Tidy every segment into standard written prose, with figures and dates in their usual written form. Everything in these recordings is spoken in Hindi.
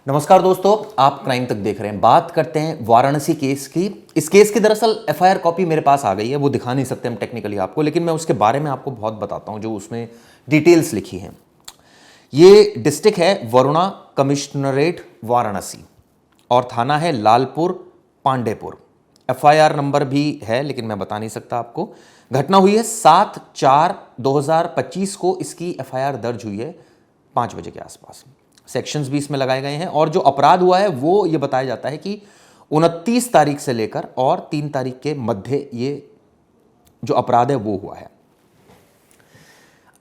नमस्कार दोस्तों, आप क्राइम तक देख रहे हैं। बात करते हैं वाराणसी केस की। इस केस की दरअसल एफआईआर कॉपी मेरे पास आ गई है, वो दिखा नहीं सकते हम टेक्निकली आपको, लेकिन मैं उसके बारे में आपको बहुत बताता हूं जो उसमें डिटेल्स लिखी हैं। ये डिस्ट्रिक्ट है वरुणा कमिश्नरेट वाराणसी और थाना है लालपुर पांडेपुर। एफआईआर नंबर भी है लेकिन मैं बता नहीं सकता आपको। घटना हुई है 7/4/2025 को इसकी एफआईआर दर्ज हुई है 5 बजे के आसपास। सेक्शंस भी इसमें लगाए गए हैं और जो अपराध हुआ है वो ये बताया जाता है कि 29 तारीख से लेकर और 3 तारीख के मध्य ये जो अपराध है वो हुआ है।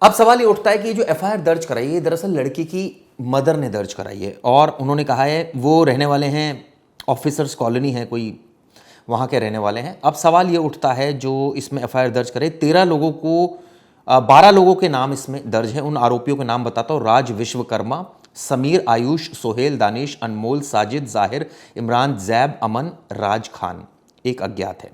अब सवाल ये उठता है कि जो एफआईआर दर्ज कराई है दरअसल लड़की की मदर ने दर्ज कराई है और उन्होंने कहा है वो रहने वाले हैं ऑफिसर्स कॉलोनी है, कोई वहाँ के रहने वाले हैं। अब सवाल ये उठता है जो इसमें एफआईआर दर्ज करे 13 लोगों को 12 लोगों के नाम इसमें दर्ज है। उन आरोपियों के नाम बताता हूँ। राज विश्वकर्मा, समीर, आयुष, सोहेल, दानिश, अनमोल, साजिद, जाहिर, इमरान, जैब, अमन, राज खान, एक अज्ञात है।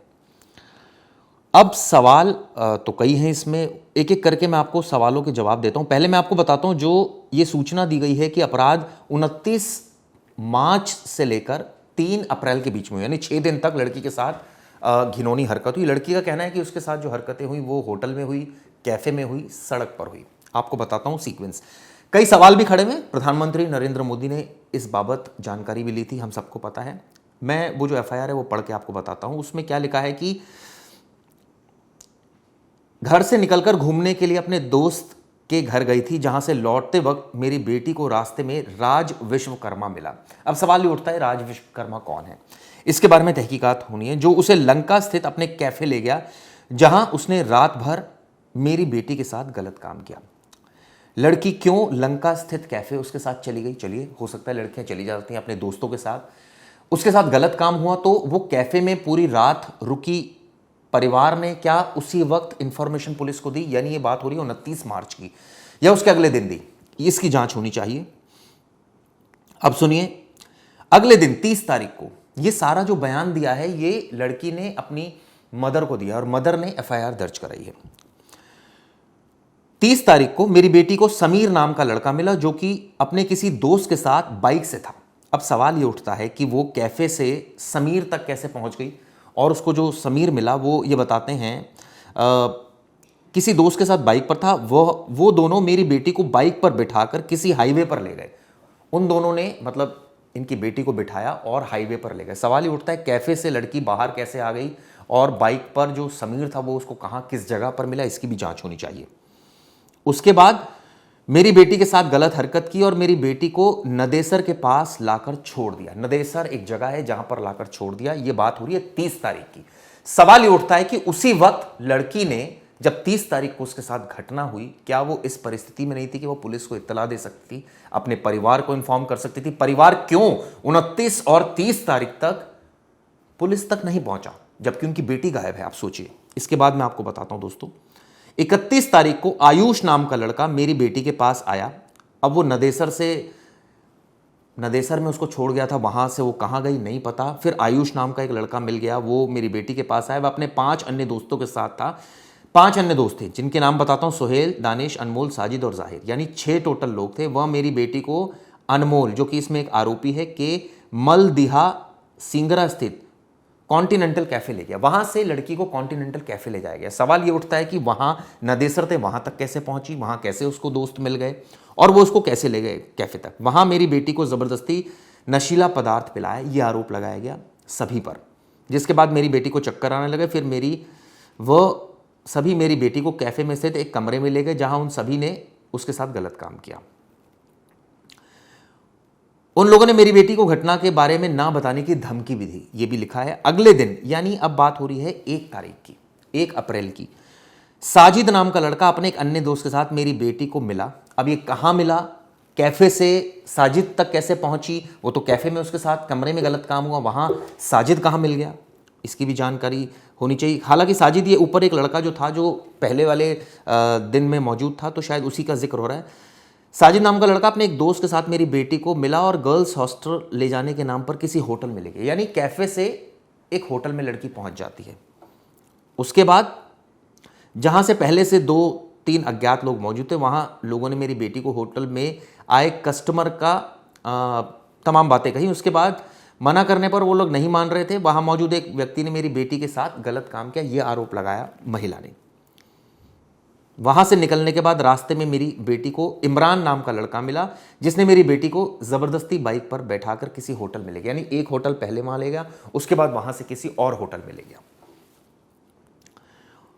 अब सवाल तो कई हैं इसमें, एक एक करके मैं आपको सवालों के जवाब देता हूं। पहले मैं आपको बताता हूं जो ये सूचना दी गई है कि अपराध 29 मार्च से लेकर 3 अप्रैल के बीच में हुई, यानी 6 दिन तक लड़की के साथ घिनौनी हरकत हुई। लड़की का कहना है कि उसके साथ जो हरकतें हुई वो होटल में हुई, कैफे में हुई, सड़क पर हुई। आपको बताता हूं सीक्वेंस। कई सवाल भी खड़े हुए। प्रधानमंत्री नरेंद्र मोदी ने इस बाबत जानकारी भी ली थी, हम सबको पता है। मैं वो जो एफआईआर है वो पढ़ के आपको बताता हूं। उसमें क्या लिखा है कि घर से निकलकर घूमने के लिए अपने दोस्त के घर गई थी, जहां से लौटते वक्त मेरी बेटी को रास्ते में राज विश्वकर्मा मिला। अब सवाल ये उठता है राज विश्वकर्मा कौन है, इसके बारे में तहकीकात होनी है। जो उसे लंका स्थित अपने कैफे ले गया जहां उसने रात भर मेरी बेटी के साथ गलत काम किया। लड़की क्यों लंका स्थित कैफे उसके साथ चली गई? चलिए, हो सकता है लड़कियां चली जाती हैं अपने दोस्तों के साथ, उसके साथ गलत काम हुआ तो वो कैफे में पूरी रात रुकी। परिवार ने क्या उसी वक्त इंफॉर्मेशन पुलिस को दी? यानी ये बात हो रही है 29 मार्च की, या उसके अगले दिन दी? इसकी जांच होनी चाहिए। अब सुनिए, अगले दिन 30 तारीख को ये सारा जो बयान दिया है ये लड़की ने अपनी मदर को दिया और मदर ने एफआईआर दर्ज कराई है। 30 तारीख को मेरी बेटी को समीर नाम का लड़का मिला जो कि अपने किसी दोस्त के साथ बाइक से था। अब सवाल ये उठता है कि वो कैफे से समीर तक कैसे पहुंच गई, और उसको जो समीर मिला वो ये बताते हैं किसी दोस्त के साथ बाइक पर था। वो दोनों मेरी बेटी को बाइक पर बिठाकर किसी हाईवे पर ले गए। उन दोनों ने मतलब इनकी बेटी को बिठाया और हाईवे पर ले गए। सवाल ये उठता है कैफे से लड़की बाहर कैसे आ गई, और बाइक पर जो समीर था वो उसको कहाँ किस जगह पर मिला, इसकी भी जांच होनी चाहिए। उसके बाद मेरी बेटी के साथ गलत हरकत की और मेरी बेटी को नदेसर के पास लाकर छोड़ दिया। नदेसर एक जगह है जहां पर लाकर छोड़ दिया। यह बात हो रही है 30 तारीख की। सवाल ये उठता है कि उसी वक्त लड़की ने जब 30 तारीख को उसके साथ घटना हुई, क्या वो इस परिस्थिति में नहीं थी कि वो पुलिस को इत्तला दे सकती थी, अपने परिवार को इन्फॉर्म कर सकती थी? परिवार क्यों 29 और 30 तारीख तक पुलिस तक नहीं पहुंचा जबकि उनकी बेटी गायब है? आप सोचिए। इसके बाद मैं आपको बताता हूं दोस्तों। 31 तारीख को आयुष नाम का लड़का मेरी बेटी के पास आया। अब वो नदेसर में उसको छोड़ गया था, वहां से वो कहां गई नहीं पता। फिर आयुष नाम का एक लड़का मिल गया, वो मेरी बेटी के पास आया। वह अपने 5 अन्य दोस्तों के साथ था। 5 अन्य दोस्त थे जिनके नाम बताता हूं, सोहेल, दानिश, अनमोल, साजिद और जाहिर, यानी 6 टोटल लोग थे। वह मेरी बेटी को अनमोल, जो कि इसमें एक आरोपी है, के मलदिहा सिंगरा स्थित कॉन्टिनेंटल कैफे ले गया। वहां से लड़की को कॉन्टिनेंटल कैफे ले जाया गया। सवाल ये उठता है कि वहां नदेसर थे, वहां तक कैसे पहुंची, वहां कैसे उसको दोस्त मिल गए और वो उसको कैसे ले गए कैफे तक? वहां मेरी बेटी को जबरदस्ती नशीला पदार्थ पिलाया, ये आरोप लगाया गया सभी पर। जिसके बाद मेरी बेटी को चक्कर आने लगे। फिर सभी मेरी बेटी को कैफे में स्थित एक कमरे में ले गए जहां उन सभी ने उसके साथ गलत काम किया। उन लोगों ने मेरी बेटी को घटना के बारे में ना बताने की धमकी भी दी, ये भी लिखा है। अगले दिन, यानी अब बात हो रही है 1 तारीख की, 1 अप्रैल की, साजिद नाम का लड़का अपने एक अन्य दोस्त के साथ मेरी बेटी को मिला। अब ये कहां मिला, कैफे से साजिद तक कैसे पहुंची? वो तो कैफे में उसके साथ कमरे में गलत काम हुआ, वहां साजिद कहां मिल गया, इसकी भी जानकारी होनी चाहिए। हालांकि साजिद, ये ऊपर एक लड़का जो था जो पहले वाले दिन में मौजूद था, तो शायद उसी का जिक्र हो रहा है। साजिद नाम का लड़का अपने एक दोस्त के साथ मेरी बेटी को मिला और गर्ल्स हॉस्टल ले जाने के नाम पर किसी होटल में ले गए। यानी कैफे से एक होटल में लड़की पहुंच जाती है। उसके बाद जहां से पहले से 2-3 अज्ञात लोग मौजूद थे, वहां लोगों ने मेरी बेटी को होटल में आए कस्टमर का तमाम बातें कही। उसके बाद मना करने पर वो लोग नहीं मान रहे थे। वहाँ मौजूद एक व्यक्ति ने मेरी बेटी के साथ गलत काम किया, ये आरोप लगाया महिला ने। वहाँ से निकलने के बाद रास्ते में मेरी बेटी को इमरान नाम का लड़का मिला, जिसने मेरी बेटी को ज़बरदस्ती बाइक पर बैठाकर किसी होटल में ले गया। यानी एक होटल पहले वहाँ ले गया, उसके बाद वहाँ से किसी और होटल में ले गया।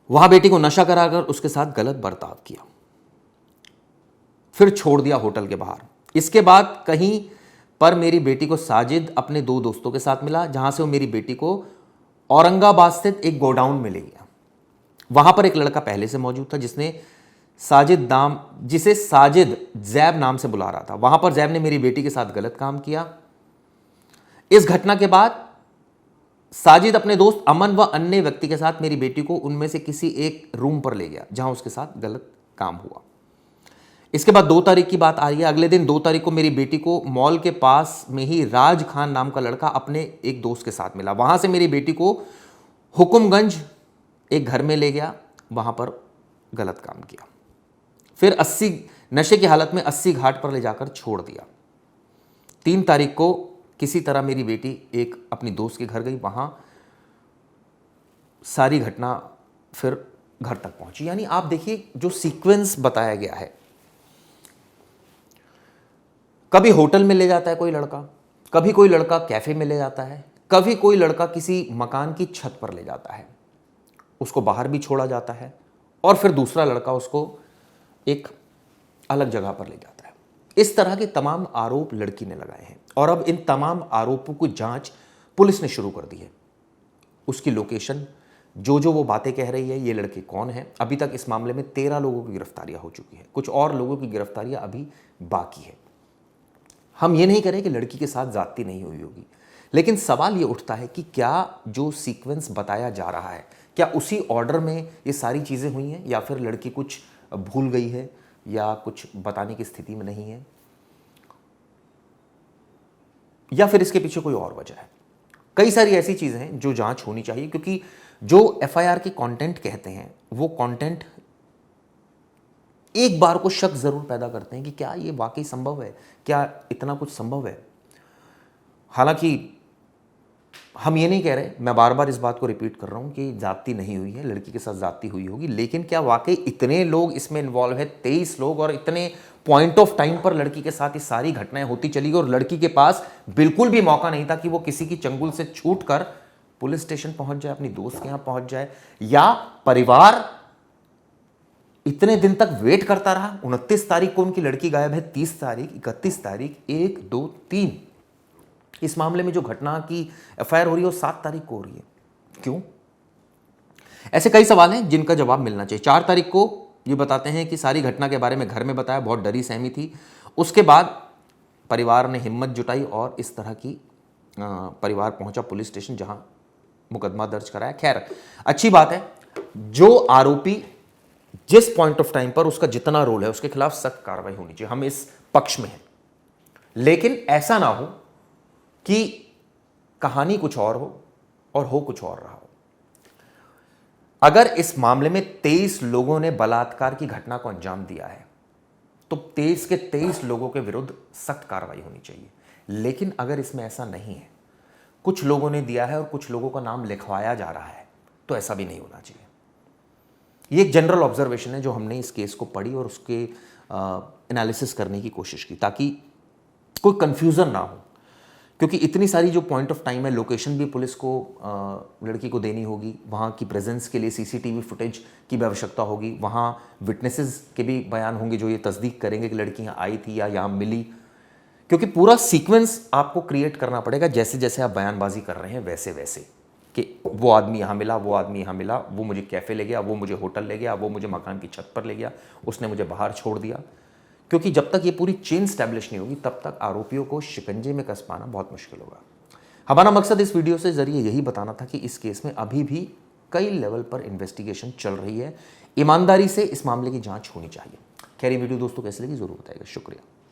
वहाँ बेटी को नशा कराकर उसके साथ गलत बर्ताव किया, फिर छोड़ दिया होटल के बाहर। इसके बाद कहीं पर मेरी बेटी को साजिद अपने 2 दोस्तों के साथ मिला, जहां से वो मेरी बेटी को औरंगाबाद स्थित एक गोडाउन में ले गया। वहां पर एक लड़का पहले से मौजूद था जिसे साजिद जैब नाम से बुला रहा था। वहां पर जैब ने मेरी बेटी के साथ गलत काम किया। इस घटना के बाद साजिद अपने दोस्त अमन व अन्य व्यक्ति के साथ मेरी बेटी को उनमें से किसी एक रूम पर ले गया, जहां उसके साथ गलत काम हुआ। इसके बाद 2 तारीख की बात आ रही है। अगले दिन 2 तारीख को मेरी बेटी को मॉल के पास में ही राज खान नाम का लड़का अपने एक दोस्त के साथ मिला। वहां से मेरी बेटी को हुकुमगंज एक घर में ले गया, वहां पर गलत काम किया। फिर 80 नशे की हालत में 80 घाट पर ले जाकर छोड़ दिया। 3 तारीख को किसी तरह मेरी बेटी एक अपनी दोस्त के घर गई, वहां सारी घटना फिर घर तक पहुंची। यानी आप देखिए जो सीक्वेंस बताया गया है, कभी होटल में ले जाता है कोई लड़का, कभी कोई लड़का कैफे में ले जाता है, कभी कोई लड़का किसी मकान की छत पर ले जाता है, उसको बाहर भी छोड़ा जाता है, और फिर दूसरा लड़का उसको एक अलग जगह पर ले जाता है। इस तरह के तमाम आरोप लड़की ने लगाए हैं और अब इन तमाम आरोपों की जांच पुलिस ने शुरू कर दी है। उसकी लोकेशन, जो वो बातें कह रही है, ये लड़के कौन है। अभी तक इस मामले में 13 लोगों की गिरफ्तारियां हो चुकी हैं, कुछ और लोगों की गिरफ्तारियां अभी बाकी है। हम ये नहीं करें कि लड़की के साथ ज्यादती नहीं हुई होगी, लेकिन सवाल ये उठता है कि क्या जो सीक्वेंस बताया जा रहा है, क्या उसी ऑर्डर में ये सारी चीज़ें हुई हैं, या फिर लड़की कुछ भूल गई है या कुछ बताने की स्थिति में नहीं है, या फिर इसके पीछे कोई और वजह है। कई सारी ऐसी चीज़ें हैं जो जांच होनी चाहिए, क्योंकि जो एफआईआर के कंटेंट कहते हैं वो कंटेंट एक बार को शक जरूर पैदा करते हैं कि क्या ये वाकई संभव है, क्या इतना कुछ संभव है। हालांकि हम ये नहीं कह रहे, मैं बार बार इस बात को रिपीट कर रहा हूं कि जाति नहीं हुई है, लड़की के साथ जाति हुई होगी, लेकिन क्या वाकई इतने लोग इसमें इन्वॉल्व है, 23 लोग, और इतने पॉइंट ऑफ टाइम पर लड़की के साथ ये सारी घटनाएं होती चली गई और लड़की के पास बिल्कुल भी मौका नहीं था कि वो किसी की चंगुल से छूट कर पुलिस स्टेशन पहुंच जाए, अपनी दोस्त के यहां पहुंच जाए, या परिवार इतने दिन तक वेट करता रहा। 29 तारीख को उनकी लड़की गायब है, 30 तारीख, 31 तारीख, 1, 2, 3। इस मामले में जो घटना की एफआईआर हो रही है वो 7 तारीख को हो रही है। क्यों? ऐसे कई सवाल हैं जिनका जवाब मिलना चाहिए। 4 तारीख को ये बताते हैं कि सारी घटना के बारे में घर में बताया, बहुत डरी सहमी थी। उसके बाद परिवार ने हिम्मत जुटाई और इस तरह की परिवार पहुंचा पुलिस स्टेशन, जहां मुकदमा दर्ज कराया। खैर, अच्छी बात है, जो आरोपी जिस पॉइंट ऑफ टाइम पर उसका जितना रोल है उसके खिलाफ सख्त कार्रवाई होनी चाहिए, हम इस पक्ष में हैं। लेकिन ऐसा ना हो कि कहानी कुछ और हो और हो कुछ और रहा हो। अगर इस मामले में 23 लोगों ने बलात्कार की घटना को अंजाम दिया है तो 23 के 23 लोगों के विरुद्ध सख्त कार्रवाई होनी चाहिए। लेकिन अगर इसमें ऐसा नहीं है, कुछ लोगों ने दिया है और कुछ लोगों का नाम लिखवाया जा रहा है, तो ऐसा भी नहीं होना चाहिए। ये एक जनरल ऑब्जर्वेशन है जो हमने इस केस को पढ़ी और उसके एनालिसिस करने की कोशिश की, ताकि कोई कंफ्यूजन ना हो। क्योंकि इतनी सारी जो पॉइंट ऑफ टाइम है, लोकेशन भी पुलिस को लड़की को देनी होगी, वहाँ की प्रेजेंस के लिए सीसीटीवी फुटेज की भी आवश्यकता होगी, वहाँ विटनेसेस के भी बयान होंगे जो ये तस्दीक करेंगे कि लड़की यहाँ आई थी या यहाँ मिली। क्योंकि पूरा सीक्वेंस आपको क्रिएट करना पड़ेगा, जैसे जैसे आप बयानबाजी कर रहे हैं वैसे वैसे, कि वो आदमी यहाँ मिला, वो आदमी यहाँ मिला, वो मुझे कैफ़े ले गया, वो मुझे होटल ले गया, वो मुझे मकान की छत पर ले गया, उसने मुझे बाहर छोड़ दिया। क्योंकि जब तक ये पूरी चेन स्टैब्लिश नहीं होगी तब तक आरोपियों को शिकंजे में कस पाना बहुत मुश्किल होगा। हमारा मकसद इस वीडियो से जरिए यही बताना था कि इस केस में अभी भी कई लेवल पर इन्वेस्टिगेशन चल रही है। ईमानदारी से इस मामले की जांच होनी चाहिए। खैर, ये वीडियो दोस्तों कैसे लगी जरूर बताइएगा। शुक्रिया।